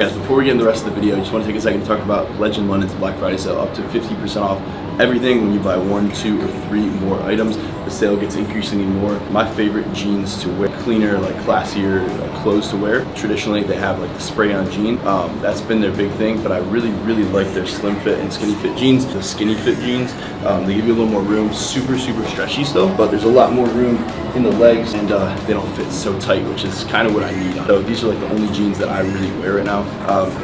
Guys, before we get into the rest of the video, I just want to take a second to talk about Legend London's Black Friday sale, up to 50% off everything when you buy 1, 2, or 3 more items. The sale gets increasingly more. My favorite jeans to wear, cleaner, like classier clothes to wear. Traditionally, they have like the spray-on jean. That's been their big thing, but I really like their slim fit and skinny fit jeans. The skinny fit jeans, they give you a little more room, super stretchy still, but there's a lot more room in the legs, and they don't fit so tight, which is kind of what I need. So these are like the only jeans that I really wear right now.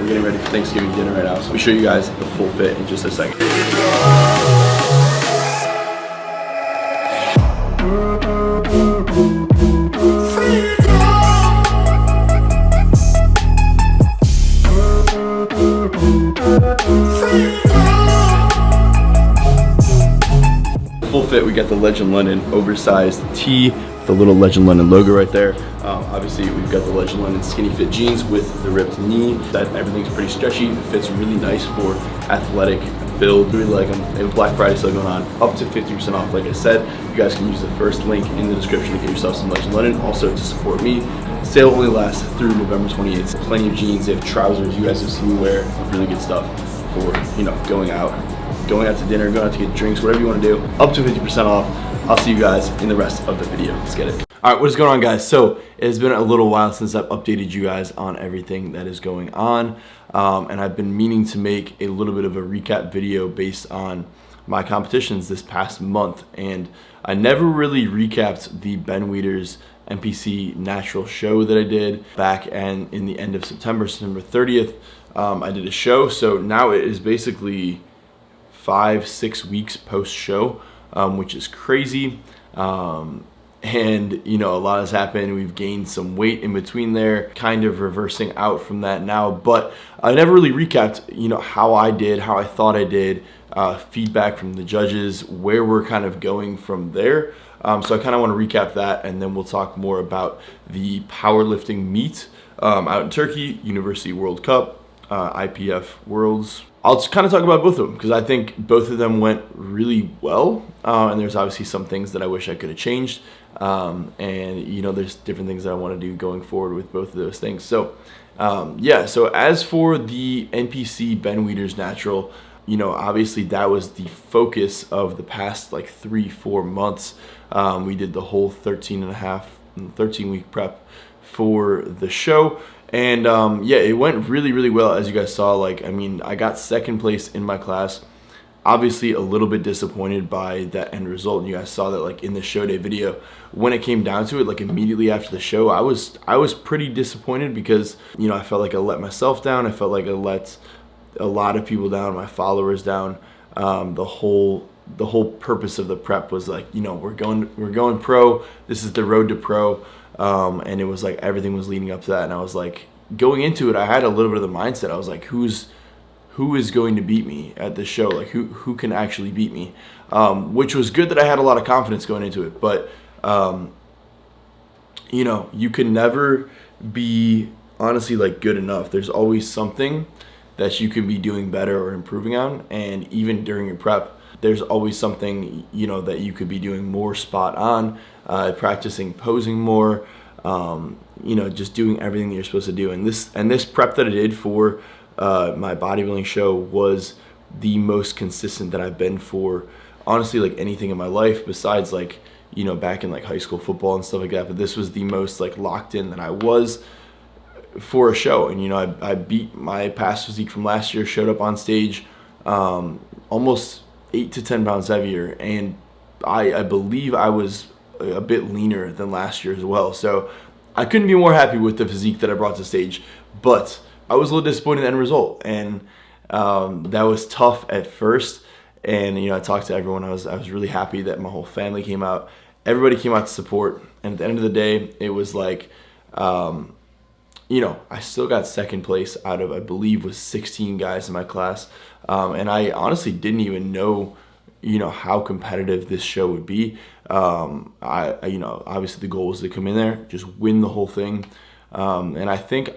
We're getting ready for Thanksgiving dinner right now, so I'll show you guys the full fit in just a second. Full fit, we got the Legend London oversized tee, the little Legend London logo right there. Obviously, we've got the Legend London skinny fit jeans with the ripped knee. That everything's pretty stretchy. It fits really nice for athletic build. Really like them. They have Black Friday sale going on, up to 50% off. Like I said, you guys can use the first link in the description to get yourself some Legend London. Also to support me. Sale only lasts through November 28th. Plenty of jeans. They have trousers. You guys have seen me wear really good stuff for going out to dinner, going out to get drinks, whatever you want to do. Up to 50% off. I'll see you guys in the rest of the video. Let's get it. All right, what is going on, guys? So it has been a little while since I've updated you guys on everything that is going on, and I've been meaning to make a little bit of a recap video based on my competitions this past month, and I never really recapped the Ben Wieters NPC natural show that I did back in the end of September 30th. I did a show, so now it is basically 5-6 weeks post show, which is crazy. And a lot has happened. We've gained some weight in between there, kind of reversing out from that now, but I never really recapped how I did, how I thought I did, feedback from the judges, where we're kind of going from there. So I kind of want to recap that, and then we'll talk more about the powerlifting meet out in Turkey, University World Cup, IPF Worlds. I'll just kind of talk about both of them because I think both of them went really well, and there's obviously some things that I wish I could have changed, and there's different things that I want to do going forward with both of those things. So so as for the NPC Ben Wieters Natural, obviously that was the focus of the past like 3-4 months. We did the whole 13-week prep for the show. And it went really well, as you guys saw. I got second place in my class. Obviously a little bit disappointed by that end result, and you guys saw that in the show day video. When it came down to it, immediately after the show, I was pretty disappointed because I felt like I let myself down. I felt like I let a lot of people down, my followers down. The whole purpose of the prep was we're going pro. This is the road to pro. And it was everything was leading up to that, and I was going into it, I had a little bit of the mindset. I was who is going to beat me at this show? Who can actually beat me? Which was good that I had a lot of confidence going into it, but you can never be honestly good enough. There's always something that you can be doing better or improving on, and even during your prep, there's always something that you could be doing more spot on, practicing posing more, just doing everything that you're supposed to do. And this prep that I did for my bodybuilding show was the most consistent that I've been for honestly anything in my life besides back in high school football and stuff like that. But this was the most locked in that I was for a show. And I beat my past physique from last year, showed up on stage almost 8 to 10 pounds heavier, and I believe I was a bit leaner than last year as well. So I couldn't be more happy with the physique that I brought to stage, but I was a little disappointed in the end result, and that was tough at first. And I talked to everyone. I was really happy that my whole family came out. Everybody came out to support, and at the end of the day, it was I still got second place out of, I believe, was 16 guys in my class. And I honestly didn't even know, how competitive this show would be. Obviously the goal was to come in there, just win the whole thing. And I think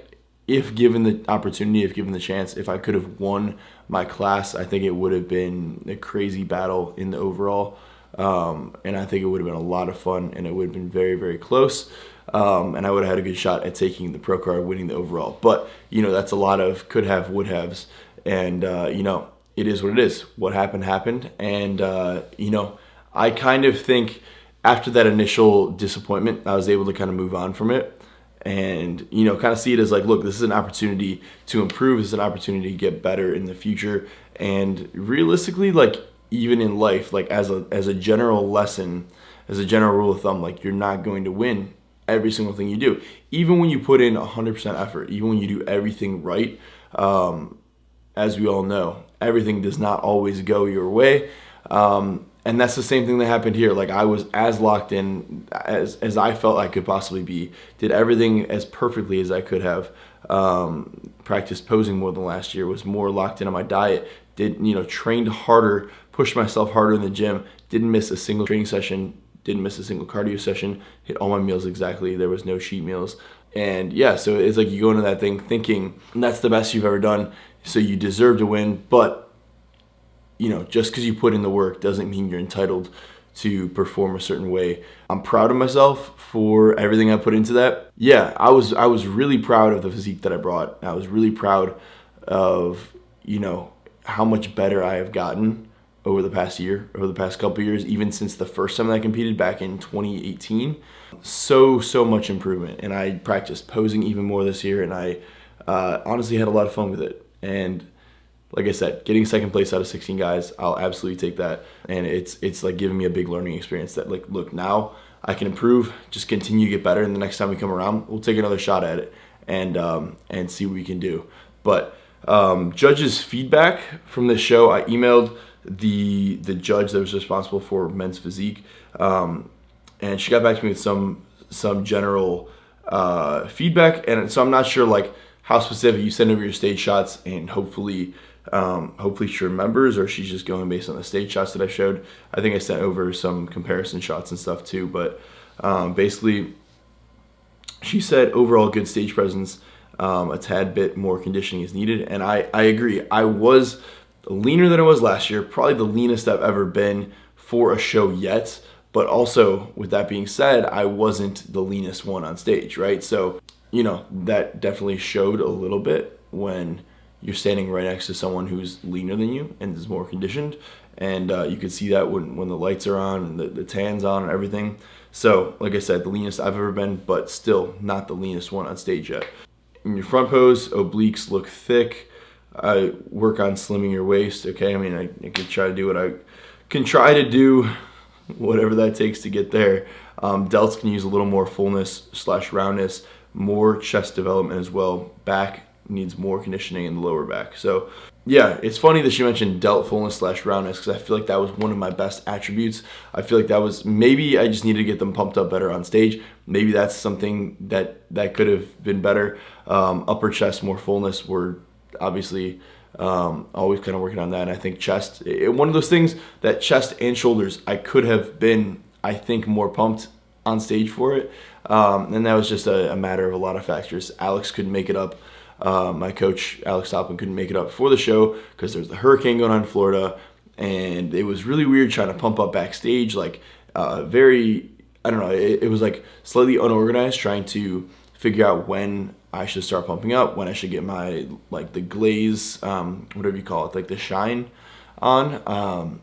if given the opportunity, if given the chance, if I could have won my class, I think it would have been a crazy battle in the overall. And I think it would have been a lot of fun, and it would have been very, very close. And I would have had a good shot at taking the pro card, winning the overall. But, you know, that's a lot of could have, would haves. And, you know, it is what it is. What happened, happened. And, you know, I kind of think after that initial disappointment, I was able to kind of move on from it. And, you know, kind of see it as like, look, this is an opportunity to improve. This is an opportunity to get better in the future. And realistically, like, even in life, like as a general lesson, as a general rule of thumb, like, you're not going to win every single thing you do. Even when you put in 100% effort, even when you do everything right, as we all know, everything does not always go your way. And that's the same thing that happened here. Like, I was as locked in as I felt I could possibly be. Did everything as perfectly as I could have. Practiced posing more than last year. Was more locked in on my diet. Trained harder. Pushed myself harder in the gym. Didn't miss a single training session. Didn't miss a single cardio session. Hit all my meals exactly. There was no cheat meals. And yeah, so it's like you go into that thing thinking that's the best you've ever done. So you deserve to win, but you know, just because you put in the work doesn't mean you're entitled to perform a certain way. I'm proud of myself for everything I put into that. Yeah, I was really proud of the physique that I brought. I was really proud of, you know, how much better I have gotten over the past year, over the past couple of years, even since the first time that I competed back in 2018. So much improvement. And I practiced posing even more this year, and I honestly had a lot of fun with it. And like I said, getting second place out of 16 guys, I'll absolutely take that. And it's like giving me a big learning experience that, like, look, now I can improve, just continue to get better. And the next time we come around, we'll take another shot at it and see what we can do. But judges' feedback from this show, I emailed the judge that was responsible for men's physique, and she got back to me with some general feedback. And so I'm not sure like how specific. You send over your stage shots, and hopefully she remembers, or she's just going based on the stage shots that I showed. I think I sent over some comparison shots and stuff too, but basically she said overall good stage presence, a tad bit more conditioning is needed. And I agree. I was leaner than I was last year, probably the leanest I've ever been for a show yet. But also, with that being said, I wasn't the leanest one on stage, right? So, you know, that definitely showed a little bit when you're standing right next to someone who's leaner than you and is more conditioned. And you could see that when the lights are on and the tan's on and everything. So, like I said, the leanest I've ever been, but still not the leanest one on stage yet. In your front pose, obliques look thick. Work on slimming your waist, okay? I mean, I could try to do what I can try to do, whatever that takes to get there. Delts can use a little more fullness / roundness, more chest development as well. Back needs more conditioning in the lower back. So yeah, it's funny that she mentioned delt fullness / roundness, because I feel like that was one of my best attributes. I feel like that was, maybe I just needed to get them pumped up better on stage. Maybe that's something that could have been better. Upper chest, more fullness. We're obviously always kind of working on that. And I think chest, one of those things that chest and shoulders, I could have been, I think, more pumped on stage for it. And that was just a matter of a lot of factors. Alex couldn't make it up. My coach, Alex Toppin, couldn't make it up for the show because there's the hurricane going on in Florida. And it was really weird trying to pump up backstage, like very, I don't know, it was like slightly unorganized, trying to figure out when I should start pumping up, when I should get my, like, the glaze, whatever you call it, like the shine on.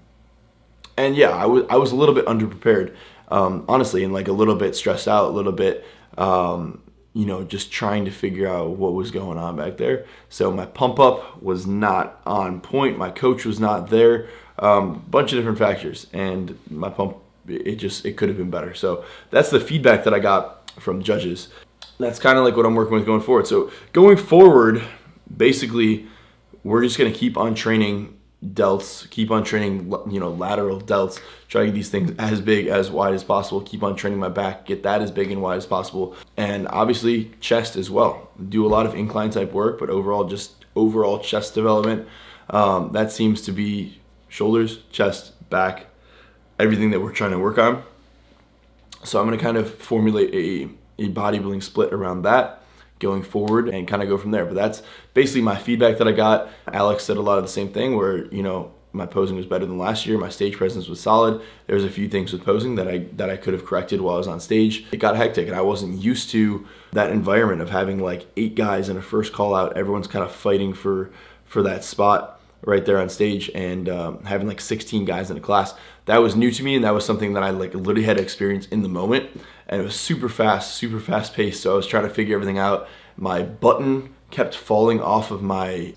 And yeah, I was a little bit underprepared, honestly, and like a little bit stressed out, a little bit, you know, just trying to figure out what was going on back there. So my pump up was not on point. My coach was not there. Bunch of different factors, and my pump, it could have been better. So that's the feedback that I got from the judges. That's kind of like what I'm working with going forward. So going forward, basically, we're just going to keep on training delts, keep on training, you know, lateral delts, try to get these things as big, as wide as possible, keep on training my back, get that as big and wide as possible. And obviously chest as well. Do a lot of incline type work, but overall chest development. That seems to be shoulders, chest, back, everything that we're trying to work on. So I'm going to kind of formulate a bodybuilding split around that going forward and kind of go from there. But that's basically my feedback that I got. Alex said a lot of the same thing, where, you know, my posing was better than last year. My stage presence was solid. There was a few things with posing that I could have corrected while I was on stage. It got hectic, and I wasn't used to that environment of having like 8 guys in a first call out. Everyone's kind of fighting for that spot right there on stage, and having like 16 guys in a class. That was new to me, and that was something that I like literally had to experience in the moment. And it was super fast paced. So I was trying to figure everything out. My button kept falling off of my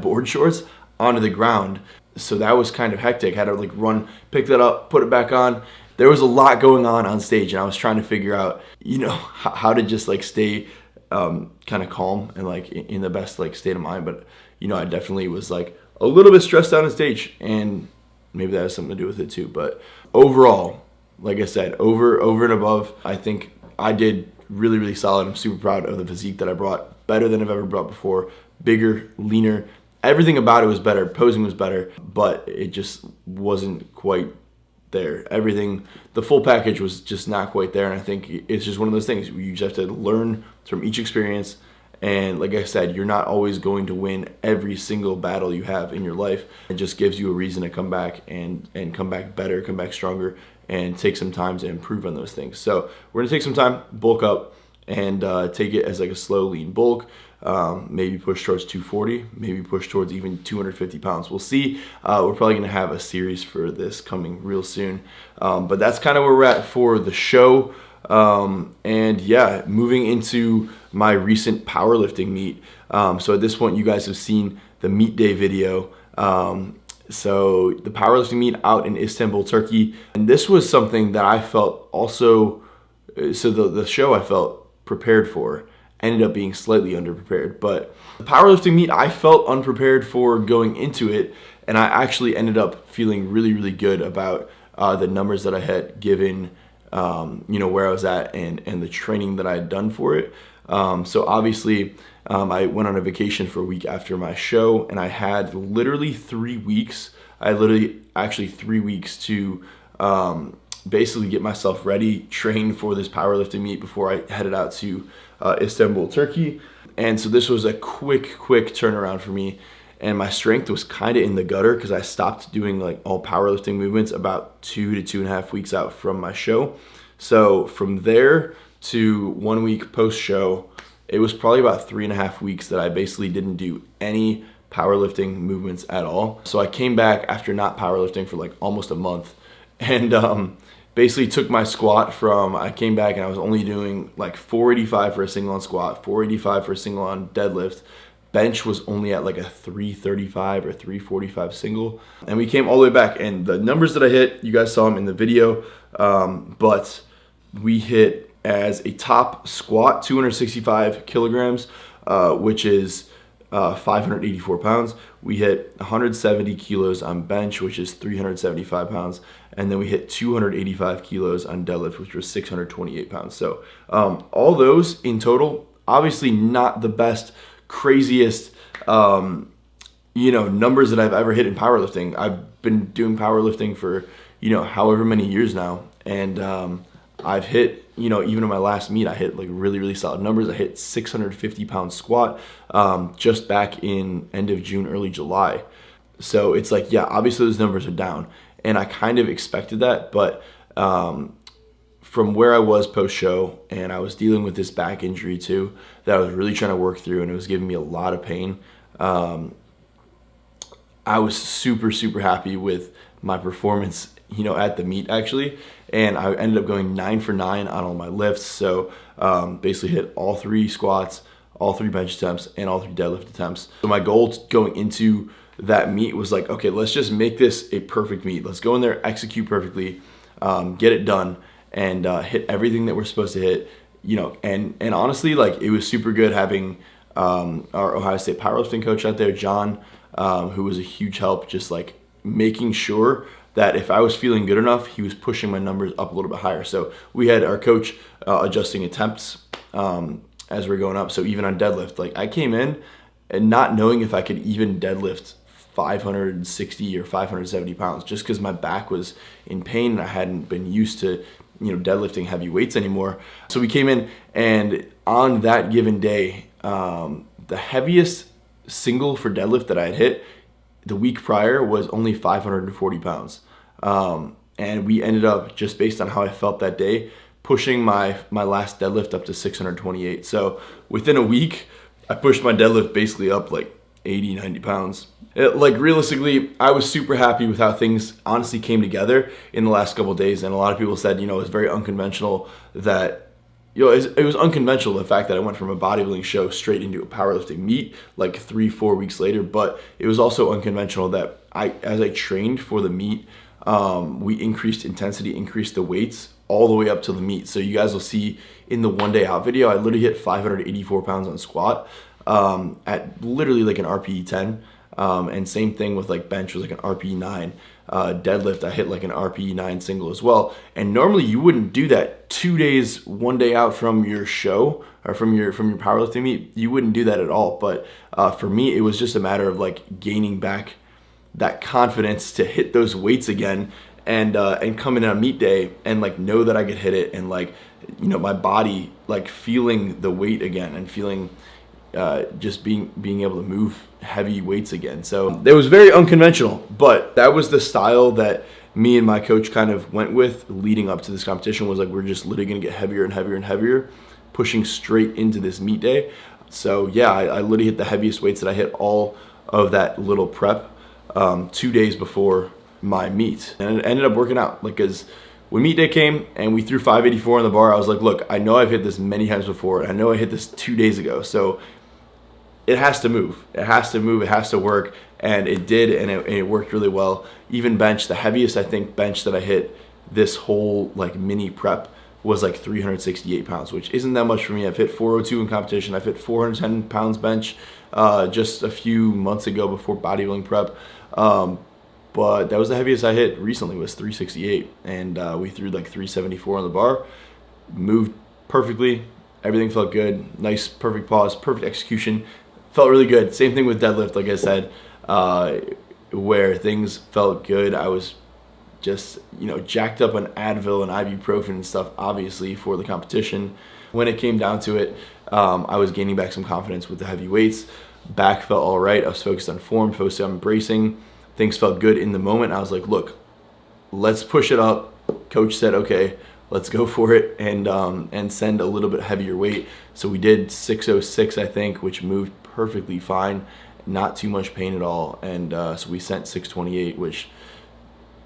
board shorts onto the ground. So that was kind of hectic. I had to like run, pick that up, put it back on. There was a lot going on stage, and I was trying to figure out, you know, how to just like stay kind of calm and like in the best like state of mind. But, you know, I definitely was like a little bit stressed out on stage, and maybe that has something to do with it too. But overall, like I said, over and above, I think I did really solid. I'm super proud of the physique that I brought, better than I've ever brought before, bigger, leaner. Everything about it was better. Posing was better, but it just wasn't quite there. Everything, the full package was just not quite there. And I think it's just one of those things. You just have to learn from each experience. And like I said, you're not always going to win every single battle you have in your life. It just gives you a reason to come back and come back better, come back stronger, and take some time to improve on those things. So we're gonna take some time, bulk up, and take it as like a slow, lean bulk. Maybe push towards 240, maybe push towards even 250 pounds. We'll see. We're probably gonna have a series for this coming real soon. But that's kind of where we're at for the show. And yeah, moving into my recent powerlifting meet. So at this point, you guys have seen the meet day video. So the powerlifting meet out in Istanbul, Turkey. And this was something that I felt also, so the show I felt prepared for ended up being slightly underprepared. But the powerlifting meet, I felt unprepared for going into it. And I actually ended up feeling really good about the numbers that I had given, you know, where I was at and the training that I had done for it. So obviously, I went on a vacation for a week after my show, and I had literally 3 weeks. I literally actually 3 weeks to basically get myself ready, train for this powerlifting meet before I headed out to Istanbul, Turkey. And so this was a quick turnaround for me. And my strength was kind of in the gutter because I stopped doing like all powerlifting movements about 2 to 2.5 weeks out from my show. So from there to 1 week post show, it was probably about 3.5 weeks that I basically didn't do any powerlifting movements at all. So I came back after not powerlifting for like almost a month, and basically took my squat from, I came back and I was only doing like 485 for a single on squat, 485 for a single on deadlift. Bench was only at like a 335 or 345 single. And we came all the way back, and the numbers that I hit, you guys saw them in the video, but we hit as a top squat 265 kilograms, which is 584 pounds. We hit 170 kilos on bench, which is 375 pounds. And then we hit 285 kilos on deadlift, which was 628 pounds. So all those in total, obviously not the best, craziest, you know, numbers that I've ever hit in powerlifting. I've been doing powerlifting for, you know, however many years now. And I've hit, you know, even in my last meet, I hit like really solid numbers. I hit 650 pound squat just back in end of June, early July. So it's like, yeah, obviously those numbers are down, and I kind of expected that. But from where I was post show, and I was dealing with this back injury too, that I was really trying to work through, and it was giving me a lot of pain. I was super happy with my performance, you know, at the meet actually. And I ended up going 9 for 9 on all my lifts. So basically hit all 3 squats, all 3 bench attempts, and all 3 deadlift attempts. So my goal going into that meet was like, okay, let's just make this a perfect meet. Let's go in there, execute perfectly, get it done, and hit everything that we're supposed to hit. You know, and honestly, like, it was super good having our Ohio State powerlifting coach out there, John, who was a huge help, just like making sure that if I was feeling good enough, he was pushing my numbers up a little bit higher. So we had our coach adjusting attempts as we're going up. So even on deadlift, like, I came in and not knowing if I could even deadlift 560 or 570 pounds, just because my back was in pain and I hadn't been used to, you know, deadlifting heavy weights anymore. So we came in, and on that given day, the heaviest single for deadlift that I had hit the week prior was only 540 pounds. And we ended up, just based on how I felt that day, pushing my last deadlift up to 628. So within a week, I pushed my deadlift basically up like 80, 90 pounds. Like realistically, I was super happy with how things honestly came together in the last couple of days. And a lot of people said, you know, it was very unconventional that, you know, it was unconventional, the fact that I went from a bodybuilding show straight into a powerlifting meet like 3-4 weeks later. But it was also unconventional that as I trained for the meet, we increased intensity, increased the weights all the way up to the meet. So you guys will see in the 1 day out video, I literally hit 584 pounds on squat at literally like an RPE 10. And same thing with like bench was like an RPE 9. Deadlift, I hit like an RPE 9 single as well. And normally you wouldn't do that 2 days, 1 day out from your show or from your powerlifting meet. You wouldn't do that at all. But for me, it was just a matter of like gaining back that confidence to hit those weights again and come in on meet day and like know that I could hit it, and like, you know, my body like feeling the weight again and feeling just being able to move heavy weights again. So it was very unconventional, but that was the style that me and my coach kind of went with leading up to this competition. Was like, we're just literally gonna get heavier and heavier and heavier, pushing straight into this meet day. So yeah, I literally hit the heaviest weights that I hit all of that little prep 2 days before my meet, and it ended up working out. Like, cause when meet day came and we threw 584 on the bar, I was like, look, I know I've hit this many times before, and I know I hit this 2 days ago, so it has to move. It has to move. It has to work. And it did, and it worked really well. Even bench, the heaviest I think bench that I hit this whole like mini prep was like 368 pounds, which isn't that much for me. I've hit 402 in competition. I've hit 410 pounds bench just a few months ago before bodybuilding prep. But that was the heaviest I hit recently, was 368. And we threw like 374 on the bar. Moved perfectly. Everything felt good. Nice, perfect pause, perfect execution. Felt really good. Same thing with deadlift, like I said, where things felt good. I was just, you know, jacked up on Advil and ibuprofen and stuff, obviously, for the competition. When it came down to it, I was gaining back some confidence with the heavy weights. Back felt all right. I was focused on form, focused on bracing. Things felt good in the moment. I was like, look, let's push it up. Coach said, okay, let's go for it and send a little bit heavier weight. So we did 606, I think, which moved perfectly fine, not too much pain at all. And so we sent 628, which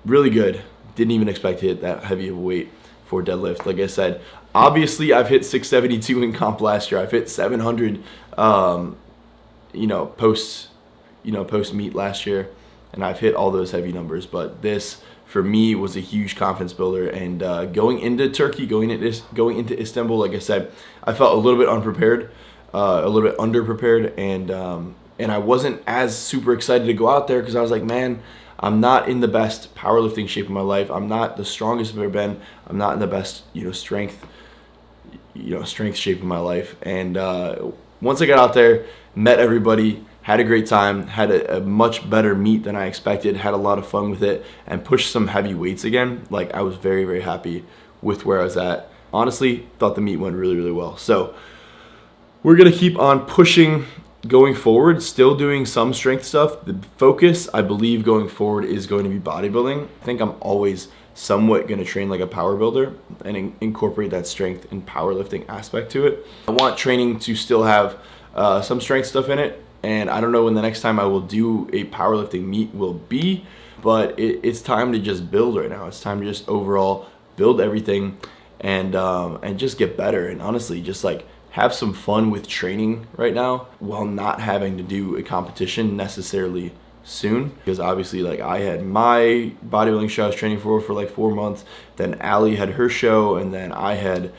really good. Didn't even expect to hit that heavy of a weight for deadlift. Like I said, obviously I've hit 672 in comp last year. I've hit 700, post meet last year, and I've hit all those heavy numbers. But this, for me, was a huge confidence builder. And going into Turkey, going into Istanbul, like I said, I felt a little bit unprepared, a little bit underprepared, and I wasn't as super excited to go out there because I was like, man, I'm not in the best powerlifting shape of my life. I'm not the strongest I've ever been. I'm not in the best, strength shape of my life. And once I got out there, met everybody, had a great time, had a much better meet than I expected, had a lot of fun with it, and pushed some heavy weights again. Like, I was very, very happy with where I was at. Honestly, thought the meet went really, really well. So we're gonna keep on pushing going forward, still doing some strength stuff. The focus, I believe, going forward is going to be bodybuilding. I think I'm always somewhat going to train like a power builder and incorporate that strength and powerlifting aspect to it. I want training to still have some strength stuff in it, and I don't know when the next time I will do a powerlifting meet will be, but it's time to just build right now. It's time to just overall build everything and just get better, and honestly just like have some fun with training right now while not having to do a competition necessarily soon. Because obviously, like, I had my bodybuilding show I was training for like 4 months, then Allie had her show, and then I had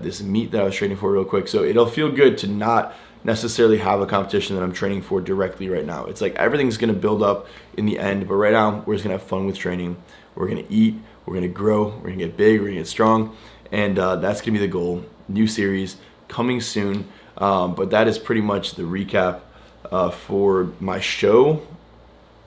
this meet that I was training for real quick. So it'll feel good to not necessarily have a competition that I'm training for directly right now. It's like everything's gonna build up in the end, but right now we're just gonna have fun with training. We're gonna eat, we're gonna grow, we're gonna get big, we're gonna get strong, and that's gonna be the goal. New series coming soon, but that is pretty much the recap for my show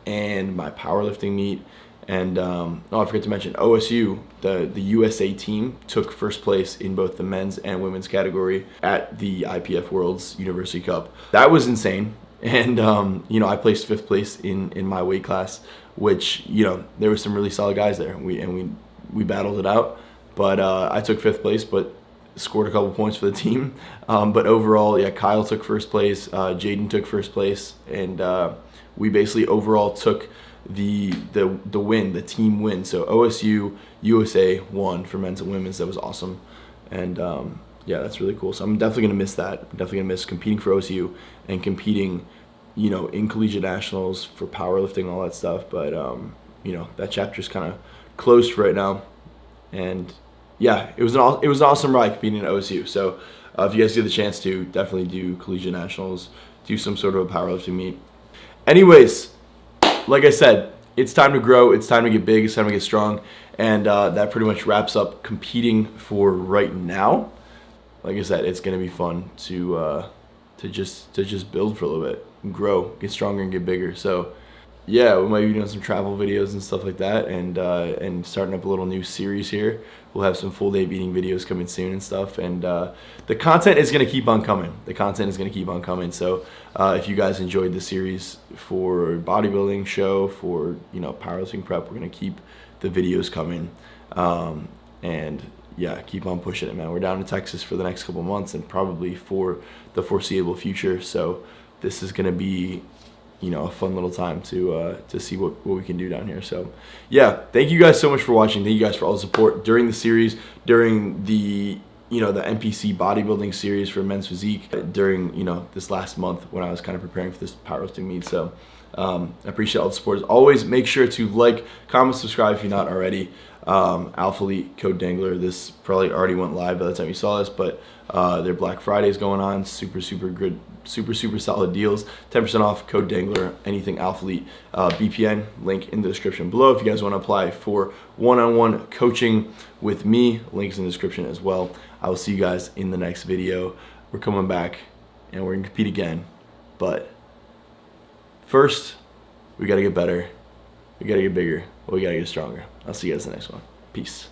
and my powerlifting meet. And I forgot to mention OSU, the USA team took first place in both the men's and women's category at the IPF Worlds University Cup. That was insane. And you know, I placed 5th place in my weight class, which, you know, there were some really solid guys there. We battled it out, but I took 5th place, but scored a couple points for the team. But overall, yeah, Kyle took 1st place, Jaden took 1st place, and we basically overall took the win, the team win. So OSU, USA won for men's and women's. That was awesome, and yeah, that's really cool. So I'm definitely gonna miss that. I'm definitely gonna miss competing for OSU and competing, you know, in collegiate nationals for powerlifting, all that stuff. But you know, that chapter's kind of closed for right now, and yeah, it was an awesome ride competing at OSU. So if you guys get the chance to, definitely do collegiate nationals, do some sort of a powerlifting meet. Anyways, like I said, it's time to grow, it's time to get big, it's time to get strong, and that pretty much wraps up competing for right now. Like I said, it's gonna be fun to just build for a little bit, and grow, get stronger, and get bigger. So yeah, we might be doing some travel videos and stuff like that, and starting up a little new series here. We'll have some full day of eating videos coming soon and stuff, and the content is gonna keep on coming. The content is gonna keep on coming. So if you guys enjoyed the series for bodybuilding show, for, you know, powerlifting prep, we're gonna keep the videos coming, and yeah, keep on pushing it, man. We're down in Texas for the next couple months and probably for the foreseeable future. So this is gonna be, you know, a fun little time to see what we can do down here. So yeah, thank you guys so much for watching. Thank you guys for all the support during the series, during the, you know, the NPC bodybuilding series for men's physique, during, you know, this last month when I was kind of preparing for this powerlifting meet. So I appreciate all the support. As always, make sure to like, comment, subscribe if you're not already. ALPHALETE code Dengler. This probably already went live by the time you saw this, but their Black Friday is going on. Super good, super solid deals. 10% off, code Dengler, anything ALPHALETE. BPN, link in the description below. If you guys want to apply for one-on-one coaching with me, links in the description as well. I will see you guys in the next video. We're coming back and we're gonna compete again, but first we gotta get better, we gotta get bigger, we gotta get stronger. I'll see you guys in the next one. Peace.